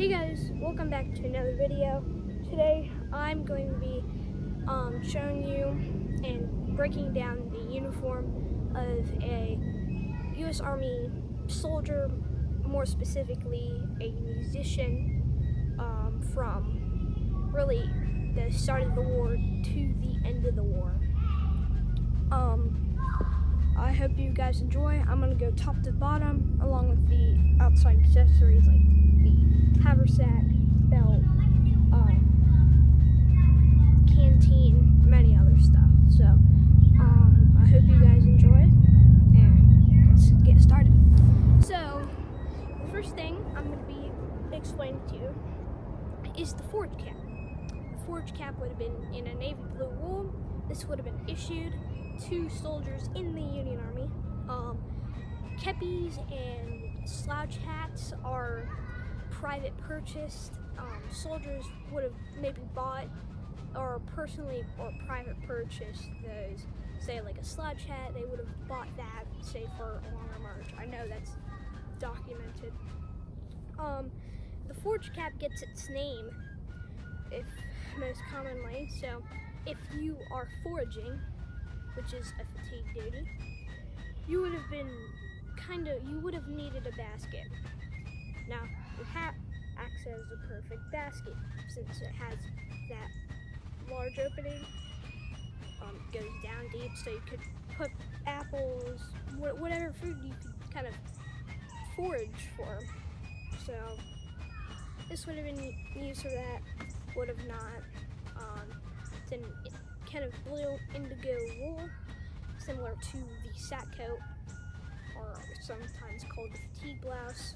Hey guys, welcome back to another video. Today I'm going to be showing you and breaking down the uniform of a U.S. Army soldier, more specifically a musician, from really the start of the war to the end of the war. I hope you guys enjoy. I'm going to go top to bottom along with the outside accessories like the haversack, belt, canteen, many other stuff. So, I hope you guys enjoy, and let's get started. So, the first thing I'm going to be explaining to you is the forage cap. The forage cap would have been in a navy blue wool. This would have been issued to soldiers in the Union Army. Kepis and slouch hats are private purchased. Soldiers would have maybe bought or personally or private purchased those. Say like a slouch hat, they would have bought that, say for a longer march. I know that's documented. The forage cap gets its name, if most commonly. So if you are foraging, which is a fatigue duty, you would have needed a basket. Now, the hat acts as a perfect basket since it has that large opening, goes down deep, so you could put apples, whatever food you could kind of forage for. So this would have been used for that, would have not. Then it kind of blue indigo wool, similar to the sack coat, or sometimes called the fatigue blouse.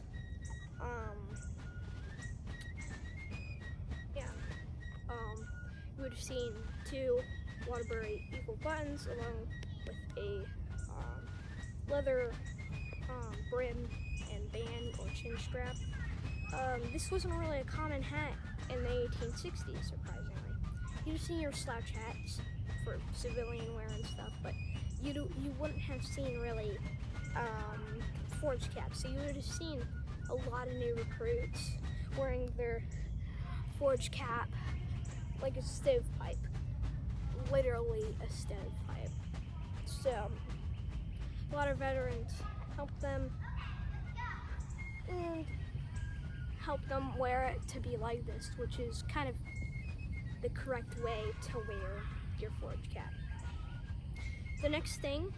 You would have seen two Waterbury Eagle buttons along with a leather brim and band or chin strap. This wasn't really a common hat in the 1860s, surprisingly. You'd have seen your slouch hats for civilian wear and stuff, but you wouldn't have seen really forage caps. So you would have seen a lot of new recruits wearing their forage cap like a stovepipe, literally a stovepipe. So a lot of veterans helped them and help them wear it to be like this, which is kind of the correct way to wear your forage cap. The next thing,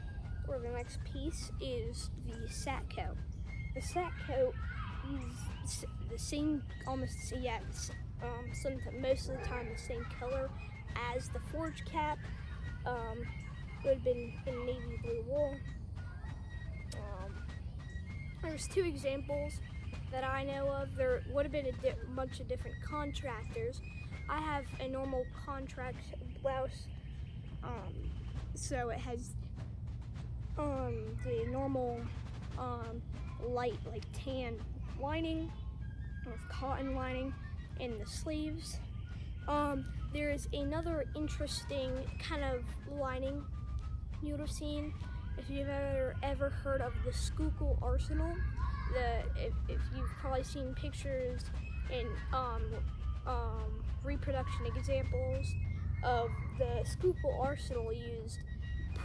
or the next piece, is the sack coat. The sack coat is the same, most of the time the same color as the forage cap. Would have been in navy blue wool. There's two examples that I know of. There would have been a bunch of different contractors. I have a normal contract blouse, so it has the normal light like tan lining with cotton lining in the sleeves. There is another interesting kind of lining you would have seen if you've ever heard of the Schuylkill Arsenal. If you've probably seen pictures and reproduction examples of the Schuylkill Arsenal used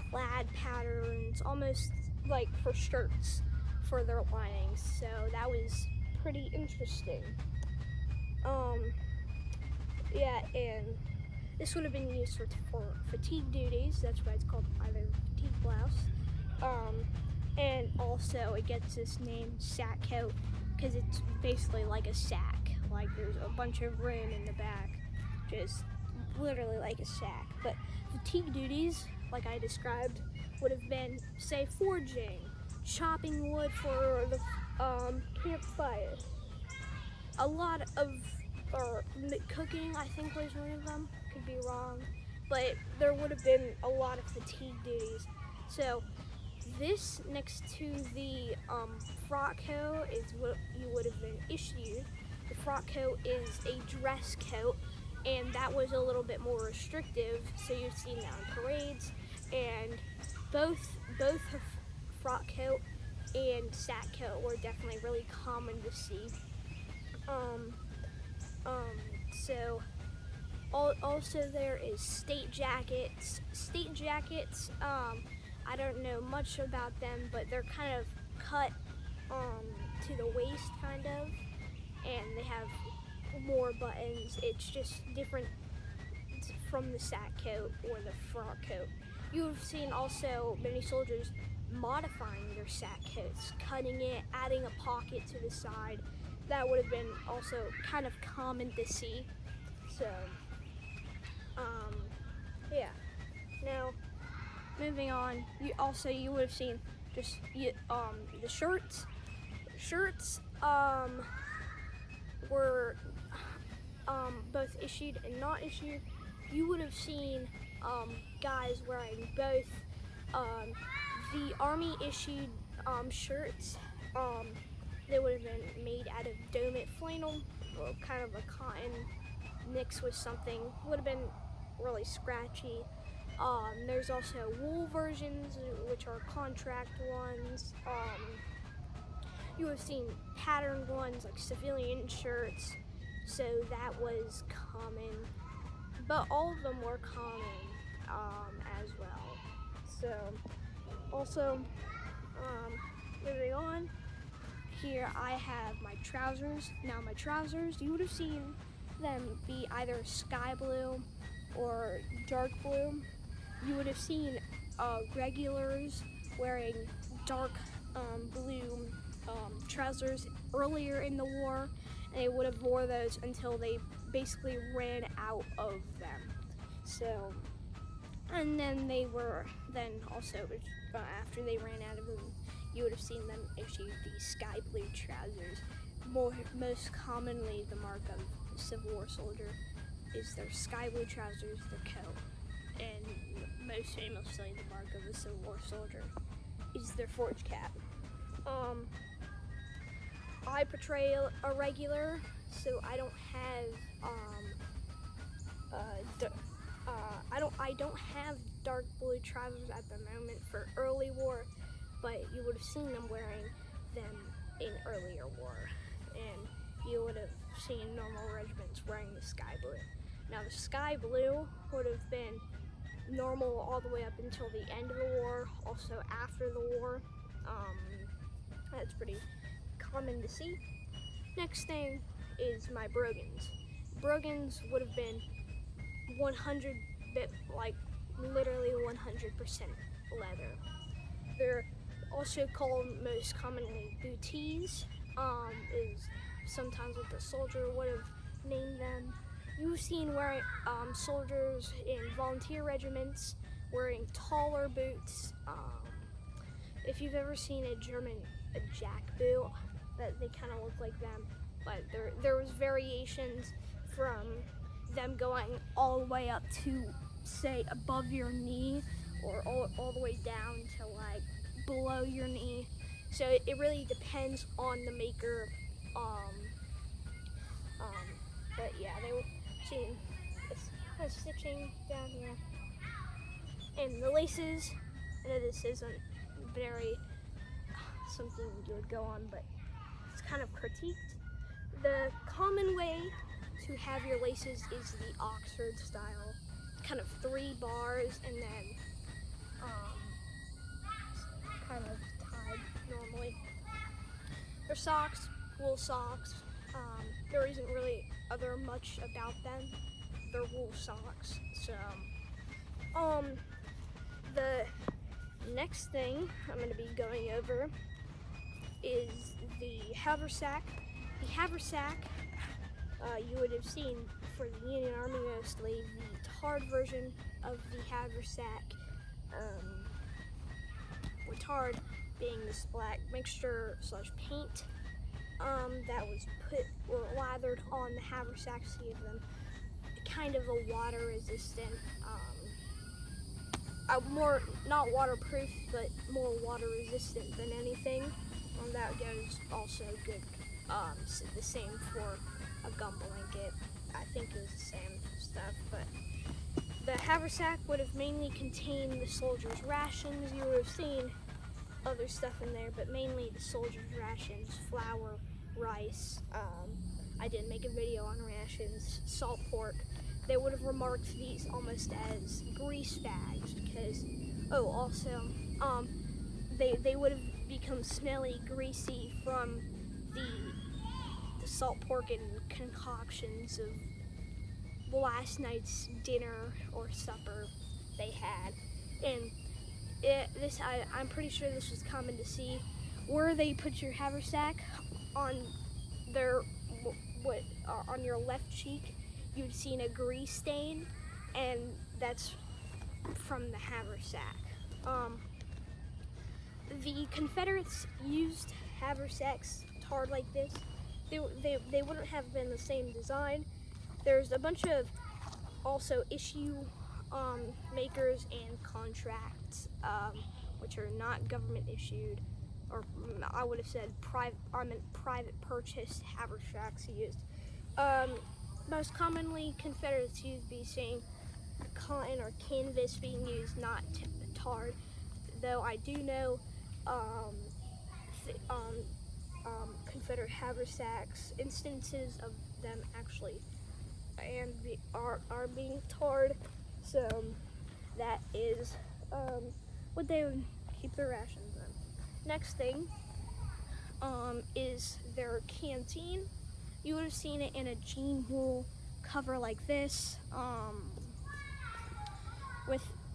plaid patterns, almost like for shirts, for their linings. So that was pretty interesting. And this would have been used for fatigue duties. That's why it's called either fatigue blouse. And also it gets this name sack coat because it's basically like a sack. Like there's a bunch of room in the back, just literally like a sack. But fatigue duties, like I described, would have been, say, foraging, chopping wood for the campfire. A lot of cooking, I think, was one of them. Could be wrong, but there would have been a lot of fatigue duties. So this next to the frock coat is what you would have been issued. The frock coat is a dress coat, and that was a little bit more restrictive. So you've seen that on parades, and both frock coat and sack coat were definitely really common to see. So also there is state jackets. State jackets, I don't know much about them, but they're kind of cut to the waist kind of, and they have more buttons. It's just different from the sack coat or the frock coat. You have seen also many soldiers modifying their sack coats, cutting it, adding a pocket to the side. That would have been also kind of common to see. So, yeah. Now, moving on, you would have seen just the shirts. Shirts were both issued and not issued. You would have seen guys wearing both. The Army issued shirts. They would have been made out of domit flannel, or kind of a cotton mixed with something. Would have been really scratchy. There's also wool versions, which are contract ones. You have seen patterned ones like civilian shirts, so that was common. But all of them were common as well. So, also, moving on, here I have my trousers. Now my trousers, you would have seen them be either sky blue or dark blue. You would have seen regulars wearing dark blue trousers earlier in the war, and they would have wore those until they basically ran out of them. So, and then also after they ran out of them, you would have seen them issue these sky blue trousers. Most commonly, the mark of a Civil War soldier is their sky blue trousers, their coat, and most famously, the mark of a Civil War soldier is their forage cap. I portray a regular, so I don't have I don't have dark blue trousers at the moment for early war, but you would have seen them wearing them in earlier war, and you would have seen normal regiments wearing the sky blue. Now the sky blue would have been normal all the way up until the end of the war, also after the war. That's pretty common to see. Next thing is my brogans. Brogans would have been 100 literally 100% leather. They're also called most commonly bootees, is sometimes what the soldier would have named them. You've seen wearing soldiers in volunteer regiments wearing taller boots. If you've ever seen a jack boot, that they kind of look like them, but there was variations from them going all the way up to, say, above your knee, or all the way down to like below your knee. So it really depends on the maker. But yeah, they were seeing this kind of stitching down here, and the laces. I know this isn't very something you would go on, but it's kind of critiqued. The common way to have your laces is the Oxford style, kind of 3 bars and then kind of tied normally. Their socks, wool socks. There isn't really much about them. They're wool socks. So, the next thing I'm going to be going over is the haversack. The haversack, you would have seen for the Union Army mostly the tarred version of the haversack, with tarred being this black mixture / paint that was put or lathered on the haversack to give them kind of a water resistant, more not waterproof, but more water resistant than anything. That goes also good. The same for a gum blanket. I think it was the same stuff, but the haversack would have mainly contained the soldiers' rations. You would have seen other stuff in there, but mainly the soldiers' rations, flour, rice. I did make a video on rations, salt pork, they would have remarked these almost as grease bags because, oh, also, they would have become smelly, greasy from the salt pork and concoctions of last night's dinner or supper they had. And I'm pretty sure this was common to see where they put your haversack on their on your left cheek. You'd seen a grease stain, and that's from the haversack. The Confederates used haversacks tarred like this. They wouldn't have been the same design. There's a bunch of also issue makers and contracts, which are not government issued, or I would have said private purchase haversacks used. Most commonly, Confederates used be seeing cotton or canvas being used, not tarred. Though I do know Confederate haversacks, instances of them actually are being tarred. So that is what they would keep their rations in. Next thing is their canteen. You would have seen it in a jean wool cover like this.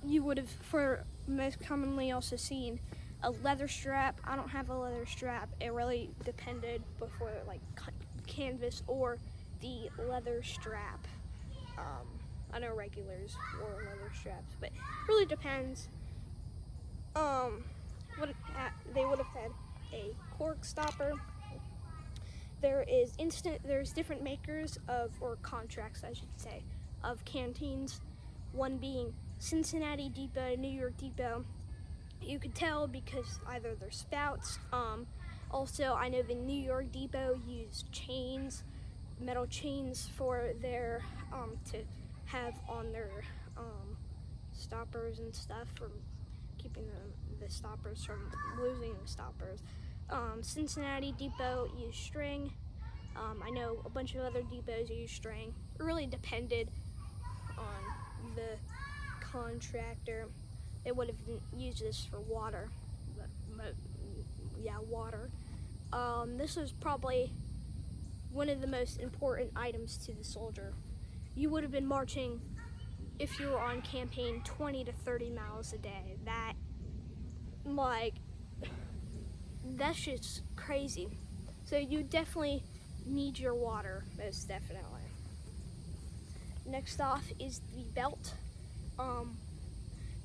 You would have, for most commonly, also seen a leather strap. I don't have a leather strap. It really depended before, like canvas or the leather strap. I know regulars wore leather straps, but it really depends. They would have had a cork stopper. There's different makers or contracts, I should say, of canteens. One being Cincinnati Depot, New York Depot. You could tell because either their spouts. Also, I know the New York Depot used chains, metal chains for their to have on their stoppers and stuff, from keeping the stoppers from losing the stoppers. Cincinnati Depot used string. I know a bunch of other depots use string. It really depended on the contractor. They would have used this for water, water. This was probably one of the most important items to the soldier. You would have been marching, if you were on campaign, 20 to 30 miles a day. That's just crazy. So you definitely need your water, most definitely. Next off is the belt.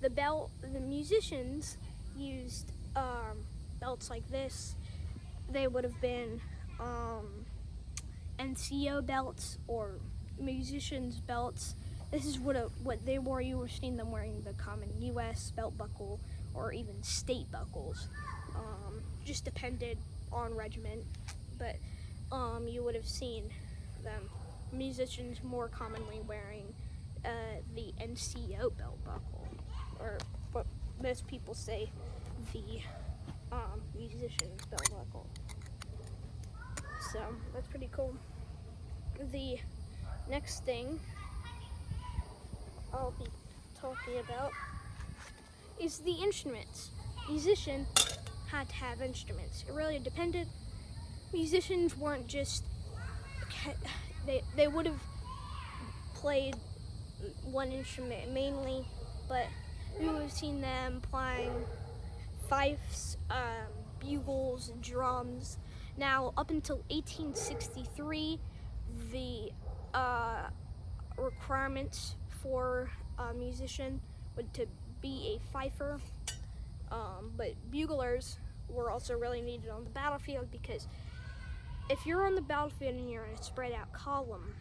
The musicians used belts like this. They would have been NCO belts or musicians' belts. This is what they wore. You were seeing them wearing the common U.S. belt buckle or even state buckles. Just depended on regiment, but you would have seen them musicians more commonly wearing the NCO belt buckle, or what most people say, the musician's belt buckle. So that's pretty cool. The next thing I'll be talking about is the instruments. Musician had to have instruments. It really depended. Musicians weren't just, they would have played one instrument mainly, but we would have seen them playing fifes, bugles, drums. Now, up until 1863, the requirements for a musician would to be a fifer, but buglers were also really needed on the battlefield, because if you're on the battlefield and you're in a spread out column,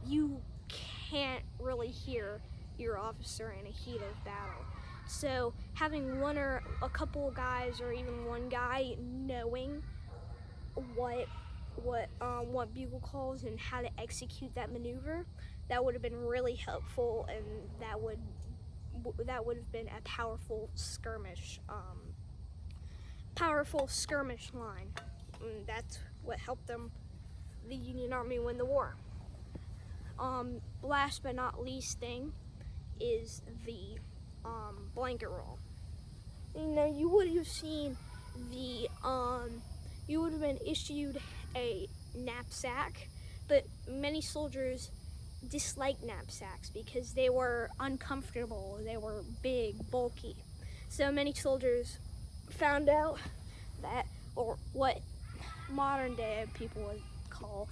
you can't really hear your officer in a heat of battle. So having one or a couple of guys, or even one guy, knowing what bugle calls and how to execute that maneuver, that would have been really helpful, and that would have been a powerful skirmish line. And that's what helped them the Union Army win the war. Last but not least thing is the blanket roll. You know, you would have seen the you would have been issued a knapsack, but many soldiers disliked knapsacks because they were uncomfortable, they were big, bulky. So many soldiers found out that, or what modern day people would call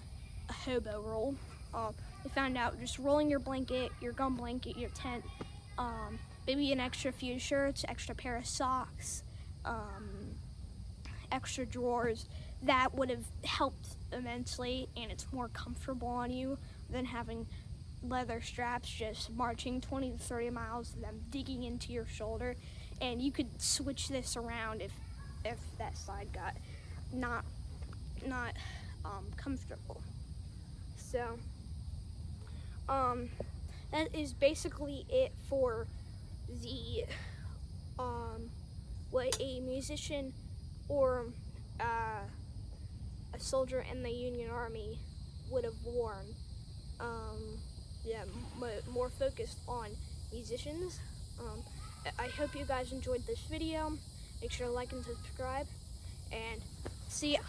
a hobo roll. They found out just rolling your blanket, your gun blanket, your tent, maybe an extra few shirts, extra pair of socks, extra drawers, that would have helped immensely, and it's more comfortable on you than having leather straps just marching 20 to 30 miles and them digging into your shoulder. And you could switch this around if that side got not comfortable. So that is basically it for the what a musician or a soldier in the Union Army would have worn. Yeah, more focused on musicians. I hope you guys enjoyed this video. Make sure to like and subscribe, and see ya.